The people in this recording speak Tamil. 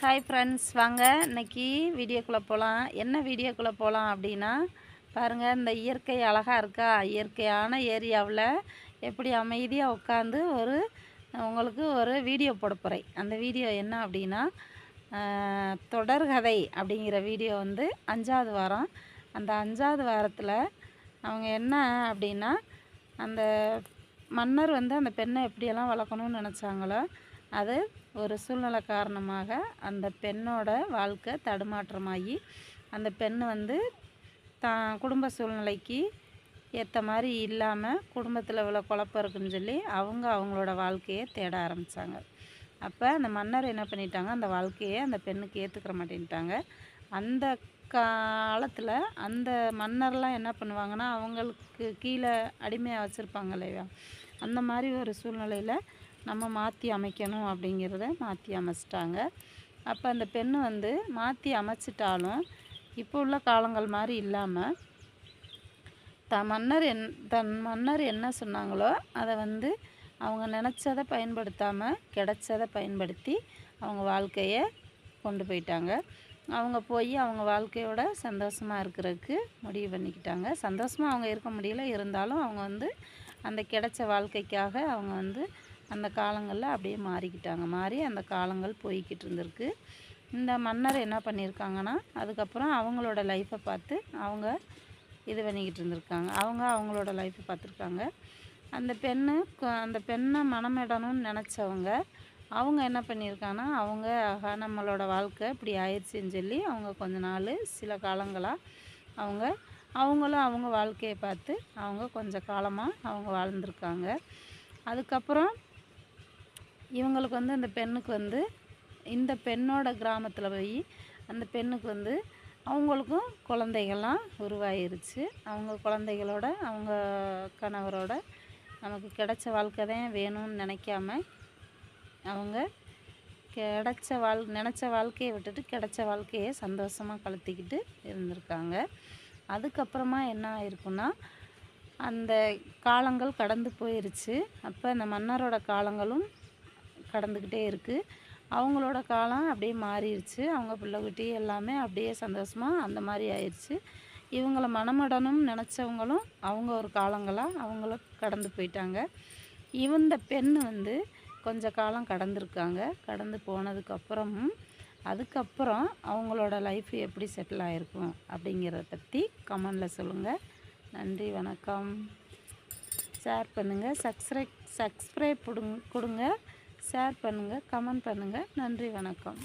ஹாய் ஃப்ரெண்ட்ஸ், வாங்க இன்னைக்கு வீடியோக்குள்ளே போகலாம். என்ன வீடியோக்குள்ளே போகலாம் அப்படின்னா, பாருங்கள், இந்த இயற்கை அழகாக இருக்கா? இயற்கையான ஏரியாவில் எப்படி அமைதியாக உட்காந்து உங்களுக்கு ஒரு வீடியோ போட போகிறேன். அந்த வீடியோ என்ன அப்படின்னா, தொடர்கதை அப்படிங்கிற வீடியோ 5வது வாரம். அந்த 5வது வாரத்தில் அவங்க என்ன அப்படின்னா, அந்த மன்னர் அந்த பெண்ணை எப்படியெல்லாம் வளர்க்கணும்னு நினச்சாங்களோ, அது ஒரு சூழ்நிலை காரணமாக அந்த பெண்ணோட வாழ்க்கை தடுமாற்றமாகி அந்த பெண் தான் குடும்ப சூழ்நிலைக்கு ஏற்ற மாதிரி இல்லாமல் குடும்பத்தில் இவ்வளோ குழப்பம் இருக்குன்னு சொல்லி அவங்களோட வாழ்க்கையை தேட ஆரம்பித்தாங்க. அப்போ அந்த மன்னர் என்ன பண்ணிட்டாங்க, அந்த வாழ்க்கையை அந்த பெண்ணுக்கு ஏற்றுக்கிற மாட்டேன்ட்டாங்க. அந்த காலத்தில் அந்த மன்னர்லாம் என்ன பண்ணுவாங்கன்னா, அவங்களுக்கு கீழே அடிமையாக வச்சுருப்பாங்க இல்லையா, அந்த மாதிரி ஒரு சூழ்நிலையில் நம்ம மாற்றி அமைக்கணும் அப்படிங்கிறத மாற்றி அமைச்சிட்டாங்க. அப்போ அந்த பெண்ணு மாற்றி அமைச்சிட்டாலும் இப்போ உள்ள காலங்கள் மாதிரி இல்லாமல் தன் மன்னர் என்ன சொன்னாங்களோ அதை அவங்க நினச்சதை பயன்படுத்தாமல் கிடைச்சதை பயன்படுத்தி அவங்க வாழ்க்கையை கொண்டு போயிட்டாங்க. அவங்க போய் அவங்க வாழ்க்கையோட சந்தோஷமாக இருக்கிறதுக்கு முடிவு பண்ணிக்கிட்டாங்க. சந்தோஷமாக அவங்க இருக்க முடியல, இருந்தாலும் அவங்க அந்த கிடைச்ச வாழ்க்கைக்காக அவங்க அந்த காலங்களில் அப்படியே மாறி அந்த காலங்கள் போய்கிட்டு இருந்திருக்கு. இந்த மன்னர் என்ன பண்ணியிருக்காங்கன்னா, அதுக்கப்புறம் அவங்களோட லைஃப்பை பார்த்து அவங்க இது பண்ணிக்கிட்டு இருந்திருக்காங்க. அவங்களோட லைஃப்பை பார்த்துருக்காங்க. அந்த பெண்ணை மனமிடணும்னு நினச்சவங்க அவங்க என்ன பண்ணியிருக்காங்கன்னா, நம்மளோட வாழ்க்கை இப்படி ஆயிடுச்சுன்னு சொல்லி அவங்க கொஞ்ச நாள் சில காலங்களாக அவங்களும் அவங்க வாழ்க்கையை பார்த்து அவங்க கொஞ்சம் காலமாக அவங்க வாழ்ந்திருக்காங்க. அதுக்கப்புறம் இவங்களுக்கு அந்த பெண்ணுக்கு இந்த பெண்ணோட கிராமத்தில் போய் அந்த பெண்ணுக்கு அவங்களுக்கும் குழந்தைகள்லாம் உருவாயிருச்சு. அவங்க குழந்தைகளோட அவங்க கணவரோட நமக்கு கிடைச்ச வாழ்க்கை தான் வேணும்னு நினைக்காம அவங்க நினச்ச வாழ்க்கையை விட்டுட்டு கிடைச்ச வாழ்க்கையை சந்தோஷமாக கழித்திக்கிட்டு இருந்திருக்காங்க. அதுக்கப்புறமா என்ன ஆயிருக்குன்னா, அந்த காலங்கள் கடந்து போயிருச்சு. அப்போ அந்த மன்னரோட காலங்களும் கடந்துக்கிட்டே இருக்குது. அவங்களோட காலம் அப்படியே மாறிடுச்சு. அவங்க பிள்ளைக்குட்டி எல்லாமே அப்படியே சந்தோஷமாக அந்த மாதிரி ஆயிடுச்சு. இவங்கள மனமிடணும்னு நினச்சவங்களும் அவங்க ஒரு காலங்களாக அவங்களும் கடந்து போயிட்டாங்க. இந்த பெண் கொஞ்சம் காலம் கடந்திருக்காங்க. கடந்து போனதுக்கப்புறமும் அதுக்கப்புறம் அவங்களோட லைஃப் எப்படி செட்டில் ஆகிருக்கும் அப்படிங்கிறத பற்றி கமெண்டில் சொல்லுங்கள். நன்றி, வணக்கம். ஷேர் பண்ணுங்கள், சப்ஸ்கிரைப் கொடுங்க, ஷேர் பண்ணுங்கள், கமெண்ட் பண்ணுங்கள். நன்றி, வணக்கம்.